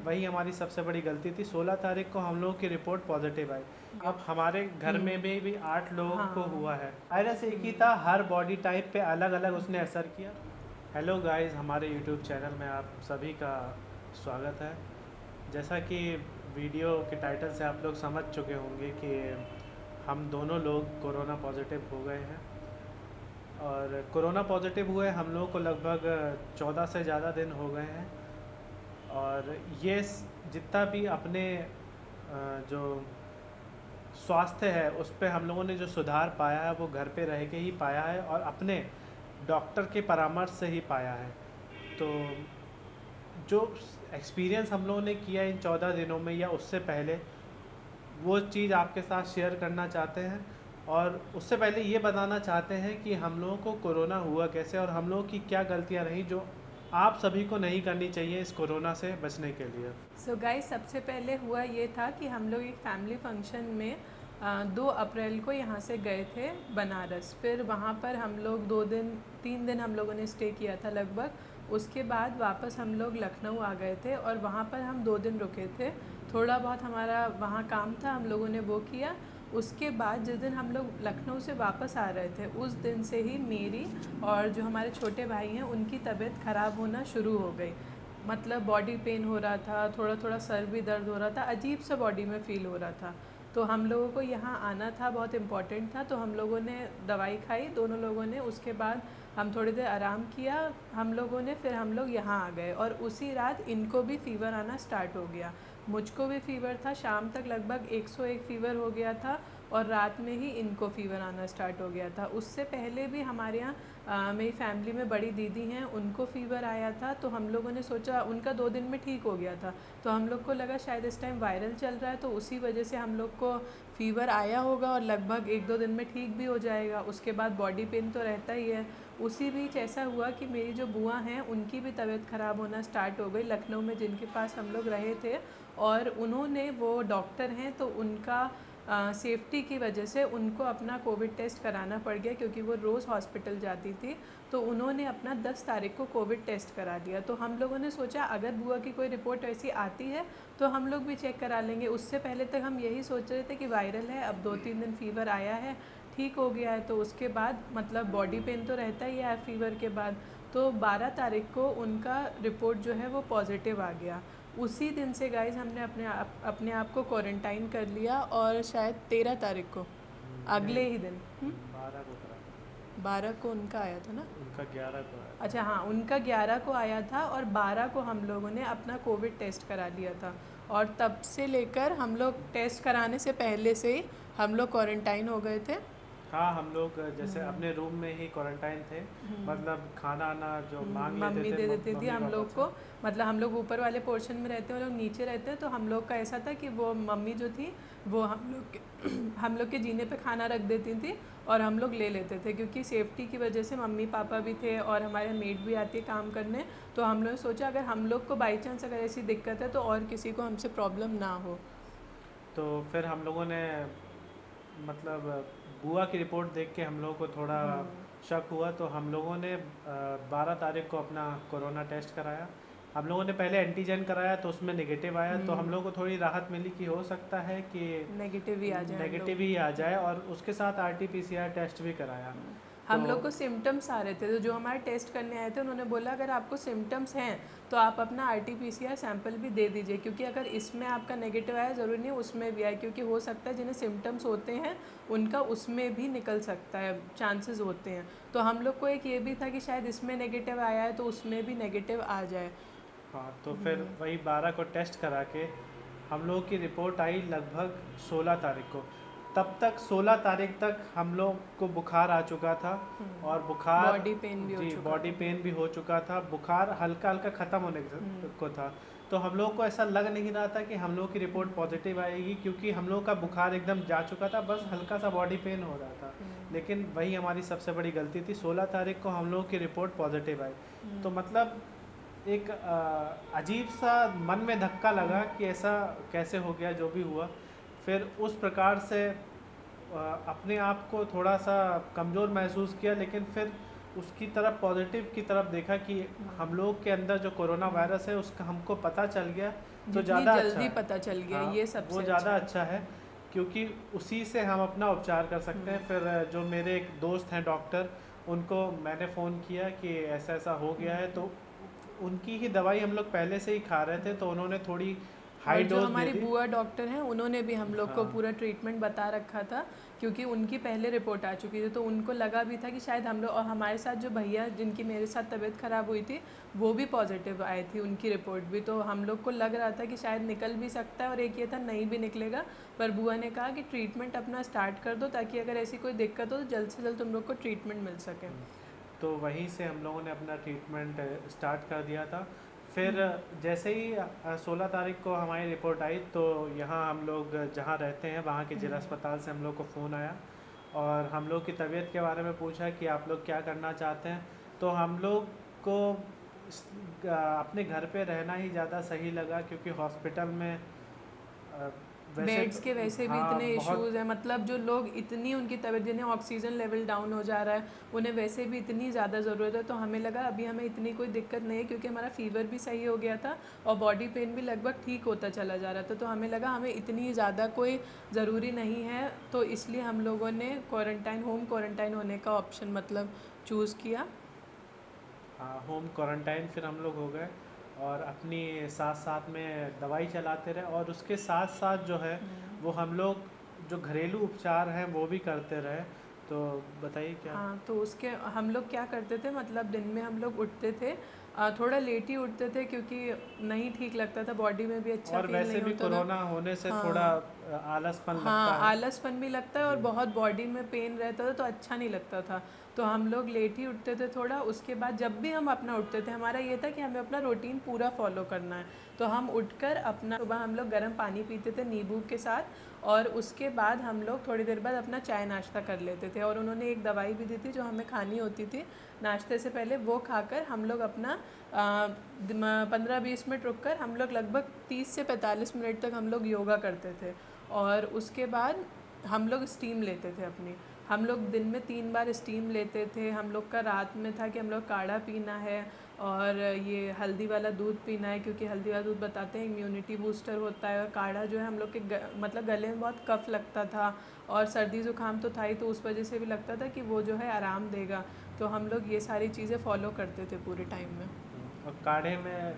वही हमारी सबसे बड़ी गलती थी। 16 तारीख को हम लोगों की रिपोर्ट पॉजिटिव आई। अब हमारे घर में भी 8 लोगों को हाँ। हुआ है। वायरस एक ही था, हर बॉडी टाइप पे अलग अलग उसने असर किया। हेलो गाइस, हमारे यूट्यूब चैनल में आप सभी का स्वागत है। जैसा कि वीडियो के टाइटल से आप लोग समझ चुके होंगे कि हम दोनों लोग कोरोना पॉजिटिव हो गए हैं। और कोरोना पॉजिटिव हुए हम लोगों को लगभग 14 से ज़्यादा दिन हो गए हैं। और ये जितना भी अपने जो स्वास्थ्य है उस पे हम लोगों ने जो सुधार पाया है वो घर पे रह के ही पाया है और अपने डॉक्टर के परामर्श से ही पाया है। तो जो एक्सपीरियंस हम लोगों ने किया इन 14 दिनों में या उससे पहले, वो चीज़ आपके साथ शेयर करना चाहते हैं। और उससे पहले ये बताना चाहते हैं कि हम लोगों को कोरोना हुआ कैसे और हम लोगों की क्या गलतियां रहीं जो आप सभी को नहीं करनी चाहिए इस कोरोना से बचने के लिए। सो गाइस, सबसे पहले हुआ ये था कि हम लोग एक फैमिली फंक्शन में 2 अप्रैल को यहाँ से गए थे बनारस। फिर वहाँ पर हम लोग 3 दिन हम लोगों ने स्टे किया था लगभग। उसके बाद वापस हम लोग लखनऊ आ गए थे और वहाँ पर हम 2 दिन रुके थे। थोड़ा बहुत हमारा वहाँ काम था, हम लोगों ने वो किया। उसके बाद जिस दिन हम लोग लखनऊ से वापस आ रहे थे उस दिन से ही मेरी और जो हमारे छोटे भाई हैं उनकी तबीयत ख़राब होना शुरू हो गई। मतलब बॉडी पेन हो रहा था, थोड़ा थोड़ा सर भी दर्द हो रहा था, अजीब सा बॉडी में फ़ील हो रहा था। तो हम लोगों को यहाँ आना था, बहुत इम्पॉर्टेंट था। तो हम लोगों ने दवाई खाई दोनों लोगों ने। उसके बाद हम थोड़ी देर आराम किया हम लोगों ने, फिर हम लोग यहाँ आ गए। और उसी रात इनको भी फ़ीवर आना स्टार्ट हो गया। मुझको भी फ़ीवर था, शाम तक लगभग 101 फ़ीवर हो गया था और रात में ही इनको फ़ीवर आना स्टार्ट हो गया था। उससे पहले भी हमारे यहाँ मेरी फैमिली में बड़ी दीदी हैं, उनको फ़ीवर आया था। तो हम लोगों ने सोचा, उनका 2 दिन में ठीक हो गया था, तो हम लोग को लगा शायद इस टाइम वायरल चल रहा है तो उसी वजह से हम लोग को फ़ीवर आया होगा और लगभग 1-2 दिन में ठीक भी हो जाएगा। उसके बाद बॉडी पेन तो रहता ही है। उसी बीच ऐसा हुआ कि मेरी जो बुआ हैं उनकी भी तबीयत ख़राब होना स्टार्ट हो गई लखनऊ में, जिनके पास हम लोग रहे थे। और उन्होंने, वो डॉक्टर हैं, तो उनका सेफ्टी की वजह से उनको अपना कोविड टेस्ट कराना पड़ गया क्योंकि वो रोज़ हॉस्पिटल जाती थी। तो उन्होंने अपना 10 तारीख को कोविड टेस्ट करा लिया। तो हम लोगों ने सोचा अगर बुआ की कोई रिपोर्ट ऐसी आती है तो हम लोग भी चेक करा लेंगे। उससे पहले तक हम यही सोच रहे थे कि वायरल है, अब 2-3 दिन फ़ीवर आया है, ठीक हो गया है, तो उसके बाद मतलब बॉडी पेन तो रहता ही है फ़ीवर के बाद। तो 12 तारीख को उनका रिपोर्ट जो है वो पॉजिटिव आ गया। उसी दिन से गाइस हमने अपने आप को क्वारंटाइन कर लिया और शायद 13 तारीख को, अगले नहीं, ही दिन 12 को करा था। 12 को उनका आया था ना। उनका 11 को आया अच्छा हाँ, उनका 11 को आया था और 12 को हम लोगों ने अपना कोविड टेस्ट करा लिया था। और तब से लेकर हम लोग टेस्ट कराने से पहले से ही हम लोग क्वारंटाइन हो गए थे। था। हाँ, हम लोग जैसे अपने रूम में ही क्वारंटाइन थे। मतलब खाना आना जो मांग लेते मम्मी थे दे देती थी मम्मी हम पापा लोग से। को। मतलब हम लोग ऊपर वाले पोर्शन में रहते हैं, वो लोग नीचे रहते हैं। तो हम लोग का ऐसा था कि वो मम्मी जो थी वो हम लोग के जीने पे खाना रख देती थी और हम लोग ले लेते थे, क्योंकि सेफ्टी की वजह से मम्मी पापा भी थे और हमारे मेड भी आती है काम करने। तो हम लोग ने सोचा अगर हम लोग को बाई चांस अगर ऐसी दिक्कत है तो और किसी को हमसे प्रॉब्लम ना हो। तो फिर हम लोगों ने मतलब बुआ की रिपोर्ट देख के हम लोगों को थोड़ा शक हुआ। तो हम लोगों ने 12 तारीख को अपना कोरोना टेस्ट कराया। हम लोगों ने पहले एंटीजन कराया तो उसमें नेगेटिव आया। तो हम लोगों को थोड़ी राहत मिली कि हो सकता है कि नेगेटिव ही आ जाए हम नेगेटिव लोग। ही आ जाए। और उसके साथ RT-PCR टेस्ट भी कराया। तो हम लोग को सिम्टम्स आ रहे थे, तो जो हमारे टेस्ट करने आए थे उन्होंने बोला अगर आपको सिम्टम्स हैं तो आप अपना RT-PCR सैंपल भी दे दीजिए, क्योंकि अगर इसमें आपका नेगेटिव आया ज़रूरी नहीं उसमें भी आए, क्योंकि हो सकता है जिन्हें सिम्टम्स होते हैं उनका उसमें भी निकल सकता है, चांसेस होते हैं। तो हम लोग को एक ये भी था कि शायद इसमें नेगेटिव आया है तो उसमें भी नेगेटिव आ जाए। हाँ, तो फिर वही 12 को टेस्ट करा के हम लोगों की रिपोर्ट आई लगभग 16 तारीख को। तब तक 16 तारीख तक हम लोग को बुखार आ चुका था। और बुखार, बॉडी पेन भी हो जी, चुका बॉडी था। पेन भी हो चुका था। बुखार हल्का हल्का ख़त्म होने को था। तो हम लोग को ऐसा लग नहीं रहा था कि हम लोग की रिपोर्ट पॉजिटिव आएगी, क्योंकि हम लोग का बुखार एकदम जा चुका था, बस हल्का सा बॉडी पेन हो रहा था। लेकिन वही हमारी सबसे बड़ी गलती थी। 16 तारीख को हम लोग की रिपोर्ट पॉजिटिव आई। तो मतलब एक अजीब सा मन में धक्का लगा कि ऐसा कैसे हो गया जो भी हुआ। फिर उस प्रकार से अपने आप को थोड़ा सा कमज़ोर महसूस किया। लेकिन फिर उसकी तरफ, पॉजिटिव की तरफ देखा कि हम लोग के अंदर जो कोरोना वायरस है उसका हमको पता चल गया। तो जितनी ज़्यादा अच्छा जल्दी है। पता चल गया हाँ, ये सबसे वो अच्छा ज़्यादा है। अच्छा है, क्योंकि उसी से हम अपना उपचार कर सकते हैं। फिर जो मेरे एक दोस्त हैं डॉक्टर, उनको मैंने फ़ोन किया कि ऐसा ऐसा हो गया है, तो उनकी ही दवाई हम लोग पहले से ही खा रहे थे, तो उन्होंने थोड़ी और हाई जो डोज दे हमारी दी। बुआ डॉक्टर हैं उन्होंने भी हम लोग को हाँ पूरा ट्रीटमेंट बता रखा था, क्योंकि उनकी पहले रिपोर्ट आ चुकी थी, तो उनको लगा भी था कि शायद हम लोग, और हमारे साथ जो भैया जिनकी मेरे साथ तबीयत ख़राब हुई थी वो भी पॉजिटिव आई थी, उनकी रिपोर्ट भी, तो हम लोग को लग रहा था कि शायद निकल भी सकता है, और एक ये था नहीं भी निकलेगा। पर बुआ ने कहा कि ट्रीटमेंट अपना स्टार्ट कर दो, ताकि अगर ऐसी कोई दिक्कत हो तो जल्द से जल्द तुम लोग को ट्रीटमेंट मिल सके। तो वहीं से हम लोगों ने अपना ट्रीटमेंट स्टार्ट कर दिया था। फिर जैसे ही 16 तारीख को हमारी रिपोर्ट आई, तो यहाँ हम लोग जहाँ रहते हैं वहाँ के जिला अस्पताल से हम लोग को फ़ोन आया और हम लोग की तबीयत के बारे में पूछा कि आप लोग क्या करना चाहते हैं। तो हम लोग को अपने घर पे रहना ही ज़्यादा सही लगा, क्योंकि हॉस्पिटल में वैसे बेड्स के वैसे भी हाँ इतने बहुत। इश्यूज हैं, मतलब जो लोग इतनी उनकी तबीयत, जिन्हें ऑक्सीजन लेवल डाउन हो जा रहा है, उन्हें वैसे भी इतनी ज़्यादा ज़रूरत है। तो हमें लगा अभी हमें इतनी कोई दिक्कत नहीं है, क्योंकि हमारा फीवर भी सही हो गया था और बॉडी पेन भी लगभग ठीक होता चला जा रहा था, तो हमें लगा हमें इतनी ज़्यादा कोई ज़रूरी नहीं है, तो इसलिए हम लोगों ने क्वारंटाइन, होम क्वारंटाइन होने का ऑप्शन मतलब चूज़ किया। हाँ, होम क्वारंटाइन फिर हम लोग हो गए और अपनी साथ साथ में दवाई चलाते रहे, और उसके साथ साथ जो है वो हम लोग जो घरेलू उपचार हैं वो भी करते रहे। तो बताइए क्या। हाँ, तो उसके हम लोग क्या करते थे, मतलब दिन में हम लोग उठते थे, थोड़ा लेट ही उठते थे, क्योंकि नहीं ठीक लगता था, बॉडी में भी अच्छा और फील वैसे नहीं भी होता था। कोरोना होने से थोड़ा हाँ, आलसपन लगता हाँ, है। आलसपन भी लगता है और जी। बहुत बॉडी में पेन रहता था, तो अच्छा नहीं लगता था। तो हम लोग लेट ही उठते थे थोड़ा। उसके बाद जब भी हम अपना उठते थे, हमारा ये था कि हमें अपना रूटीन पूरा फॉलो करना है। तो हम उठकर अपना सुबह हम लोग गर्म पानी पीते थे नींबू के साथ, और उसके बाद हम लोग थोड़ी देर बाद अपना चाय नाश्ता कर लेते थे, और उन्होंने एक दवाई भी दी थी जो हमें खानी होती थी नाश्ते से पहले, वो खाकर हम लोग अपना 15-20 मिनट रुक कर हम लोग लगभग 30 से 45 मिनट तक हम लोग योगा करते थे। और उसके बाद हम लोग स्टीम लेते थे अपनी, हम लोग दिन में 3 बार स्टीम लेते थे। हम लोग का रात में था कि हम लोग काढ़ा पीना है और ये हल्दी वाला दूध पीना है, क्योंकि हल्दी वाला दूध बताते हैं इम्यूनिटी बूस्टर होता है। और काढ़ा जो है हम लोग के मतलब गले में बहुत कफ लगता था और सर्दी ज़ुकाम तो था ही, तो उस वजह से भी लगता था कि वो जो है आराम देगा। तो हम लोग ये सारी चीज़ें फॉलो करते थे पूरे टाइम में। और काढ़े में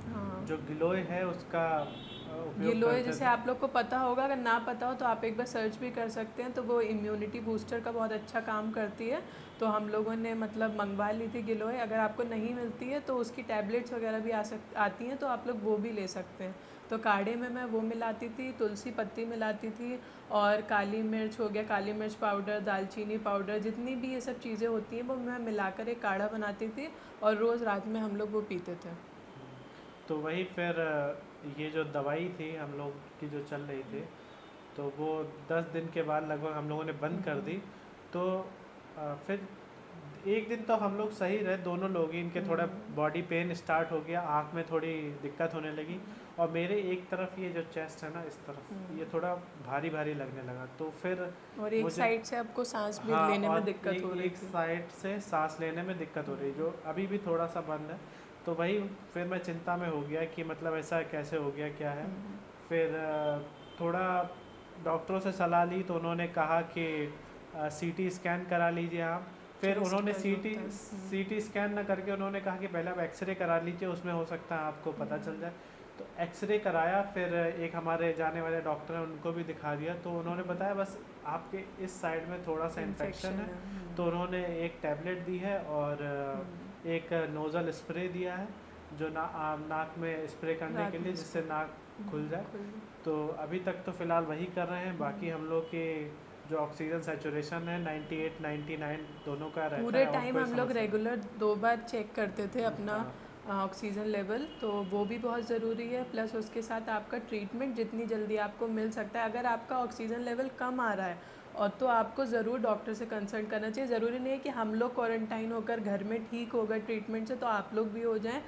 हाँ, जो गिलोय है उसका उपयोग गिलोय करते जैसे थे। आप लोग को पता होगा, अगर ना पता हो तो आप एक बार सर्च भी कर सकते हैं, तो वो इम्यूनिटी बूस्टर का बहुत अच्छा काम करती है। तो हम लोगों ने मतलब मंगवा ली थी गिलोय। अगर आपको नहीं मिलती है तो उसकी टैबलेट्स वगैरह भी आती हैं, तो आप लोग वो भी ले सकते हैं। तो काढ़े में मैं वो मिलाती थी, तुलसी पत्ती मिलाती थी, और काली मिर्च हो गया, काली मिर्च पाउडर, दालचीनी पाउडर, जितनी भी ये सब चीज़ें होती हैं वो मैं मिलाकर एक काढ़ा बनाती थी, और रोज़ रात में हम लोग वो पीते थे। तो वही फिर ये जो दवाई थी हम लोग की जो चल रही थी, तो वो 10 दिन के बाद लगभग हम लोगों ने बंद कर दी। तो फिर एक दिन तो हम लोग सही रहे, दोनों लोग ही। इनके थोड़ा बॉडी पेन स्टार्ट हो गया, आँख में थोड़ी दिक्कत होने लगी, और मेरे एक तरफ ये जो चेस्ट है ना, इस तरफ ये थोड़ा भारी भारी लगने लगा। तो फिर और एक मुझे, साइड से आपको सांस भी हाँ, लेने में और दिक्कत हो रही एक थी। साइड से सांस लेने में दिक्कत हो रही, जो अभी भी थोड़ा सा बंद है। तो वही फिर मैं चिंता में हो गया कि मतलब ऐसा कैसे हो गया, क्या है। फिर थोड़ा डॉक्टरों से सलाह ली, तो उन्होंने कहा कि सीटी स्कैन करा लीजिए आप। फिर चेस्ट उन्होंने का जो सीटी होता है। सीटी स्कैन ना करके उन्होंने कहा कि पहले आप एक्सरे करा लीजिए, उसमें हो सकता है आपको पता चल जाए। तो एक्सरे कराया, फिर एक हमारे जाने वाले डॉक्टर हैं उनको भी दिखा दिया, तो उन्होंने बताया बस आपके इस साइड में थोड़ा सा इन्फेक्शन है। तो उन्होंने एक टैबलेट दी है और एक नोज़ल स्प्रे दिया है, जो नाक में स्प्रे करने रात के में लिए, जिससे नाक खुल जाए। खुल। तो अभी तक तो फ़िलहाल वही कर रहे हैं। बाकी हम लोग के जो ऑक्सीजन सैचुरेशन है 98 99 दोनों का रहता पूरे है, और टाइम कोई हम लोग समस्या नहीं। रेगुलर 2 बार चेक करते थे अपना हाँ, ऑक्सीजन लेवल, तो वो भी बहुत ज़रूरी है। प्लस उसके साथ आपका ट्रीटमेंट जितनी जल्दी आपको मिल सकता है। अगर आपका ऑक्सीजन लेवल कम आ रहा है और तो आपको ज़रूर डॉक्टर से कंसल्ट करना चाहिए। ज़रूरी नहीं है कि हम लोग क्वारंटाइन होकर घर में ठीक हो गए ट्रीटमेंट से तो आप लोग भी हो जाएं।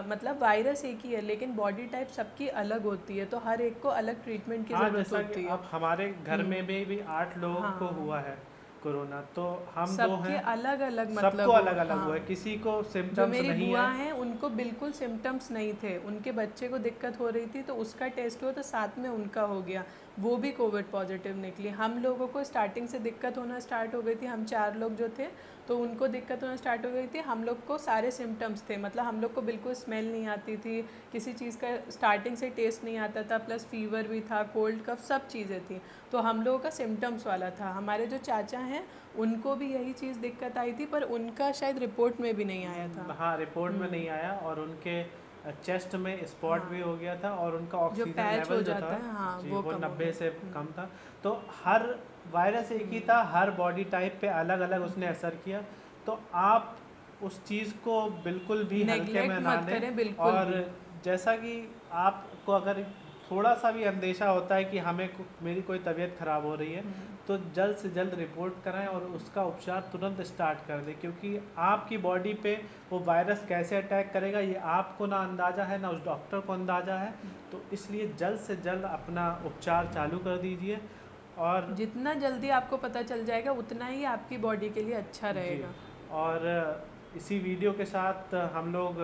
मतलब वायरस एक ही है, लेकिन बॉडी टाइप सबकी अलग होती है, तो हर एक को अलग ट्रीटमेंट की हाँ, ज़रूरत जैसा कि होती है। अब हमारे घर में भी 8 लोगों को हाँ, हुआ है। कोरोना। तो हम दो सबके हैं, अलग अलग सबको मतलब अलग अलग हुआ है, हाँ। किसी को जो सिम्टम्स मेरी नहीं बुआ है। हैं उनको बिल्कुल सिम्टम्स नहीं थे, उनके बच्चे को दिक्कत हो रही थी तो उसका टेस्ट हुआ तो साथ में उनका हो गया, वो भी कोविड पॉजिटिव निकली। हम लोगों को स्टार्टिंग से दिक्कत होना स्टार्ट हो गई थी, हम 4 लोग जो थे तो उनको दिक्कत होना स्टार्ट हो गई थी। हम लोग को सारे सिम्टम्स थे, मतलब हम लोग को बिल्कुल स्मेल नहीं आती थी, किसी चीज़ का स्टार्टिंग से टेस्ट नहीं आता था, प्लस फीवर भी था, कोल्ड कफ सब चीज़ें थी। तो हम लोगों का सिम्टम्स वाला था। हमारे जो चाचा हैं उनको भी यही चीज़ दिक्कत आई थी, पर उनका शायद रिपोर्ट में भी नहीं आया था। हाँ, रिपोर्ट में नहीं आया, और उनके चेस्ट में स्पॉट हाँ, भी हो गया था, और उनका जो ऑक्सीजन पैच हो लेवल जो था जाता है हाँ जी वो वो कम हो 90 गया। से कम था। तो हर वायरस एक ही था, हर बॉडी टाइप पे अलग अलग उसने असर किया। तो आप उस चीज़ को बिल्कुल भी हल्के में नेग्लेक्ट ना मत लें। करें बिल्कुल और भी। जैसा कि आपको अगर थोड़ा सा भी अंदेशा होता है कि मेरी कोई तबीयत ख़राब हो रही है, तो जल्द से जल्द रिपोर्ट कराएं और उसका उपचार तुरंत स्टार्ट कर दें, क्योंकि आपकी बॉडी पे वो वायरस कैसे अटैक करेगा ये आपको ना अंदाज़ा है, ना उस डॉक्टर को अंदाज़ा है। तो इसलिए जल्द से जल्द अपना उपचार चालू कर दीजिए। और जितना जल्दी आपको पता चल जाएगा उतना ही आपकी बॉडी के लिए अच्छा जी, रहेगा। और इसी वीडियो के साथ हम लोग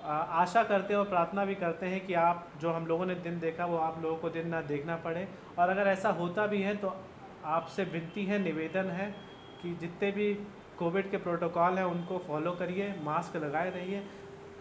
आशा करते हैं और प्रार्थना भी करते हैं कि आप जो हम लोगों ने दिन देखा वो आप लोगों को दिन ना देखना पड़े। और अगर ऐसा होता भी है तो आपसे विनती है, निवेदन है कि जितने भी कोविड के प्रोटोकॉल हैं उनको फॉलो करिए, मास्क लगाए रहिए,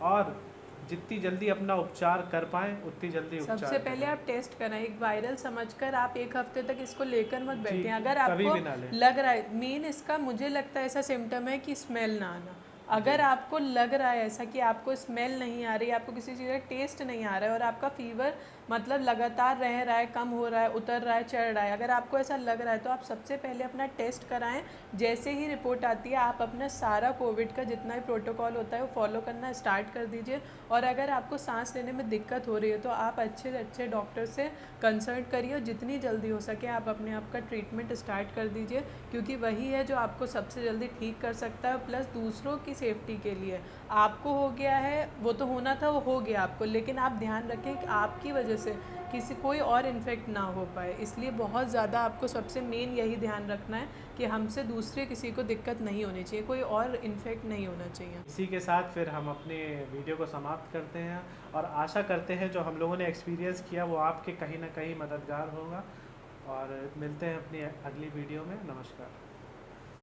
और जितनी जल्दी अपना उपचार कर पाएँ उतनी जल्दी सबसे उपचार पहले करें। आप टेस्ट कराएं, एक वायरल समझकर आप एक हफ्ते तक इसको लेकर मत जी, बैठें। अगर कभी आपको भी ना लें। लग रहा है, मेन इसका मुझे लगता है ऐसा सिम्टम है कि स्मेल ना आना। जी, अगर आपको लग रहा है ऐसा कि आपको स्मेल नहीं आ रही, आपको किसी चीज़ का टेस्ट नहीं आ रहा है और आपका फीवर मतलब लगातार रह रहा है, कम हो रहा है, उतर रहा है, चढ़ रहा है, अगर आपको ऐसा लग रहा है तो आप सबसे पहले अपना टेस्ट कराएं। जैसे ही रिपोर्ट आती है आप अपना सारा कोविड का जितना भी प्रोटोकॉल होता है वो फॉलो करना स्टार्ट कर दीजिए। और अगर आपको सांस लेने में दिक्कत हो रही है तो आप अच्छे से अच्छे डॉक्टर से कंसल्ट करिए और जितनी जल्दी हो सके आप अपने आप का ट्रीटमेंट स्टार्ट कर दीजिए, क्योंकि वही है जो आपको सबसे जल्दी ठीक कर सकता है। प्लस दूसरों की सेफ्टी के लिए, आपको हो गया है वो तो होना था, वो हो गया आपको, लेकिन आप ध्यान रखें कि आपकी वजह से किसी कोई और इन्फेक्ट ना हो पाए। इसलिए बहुत ज़्यादा आपको सबसे मेन यही ध्यान रखना है कि हमसे दूसरे किसी को दिक्कत नहीं होनी चाहिए, कोई और इन्फेक्ट नहीं होना चाहिए। इसी के साथ फिर हम अपने वीडियो को समाप्त करते हैं, और आशा करते हैं जो हम लोगों ने एक्सपीरियंस किया वो आपके कहीं ना कहीं मददगार होगा। और मिलते हैं अपनी अगली वीडियो में। नमस्कार।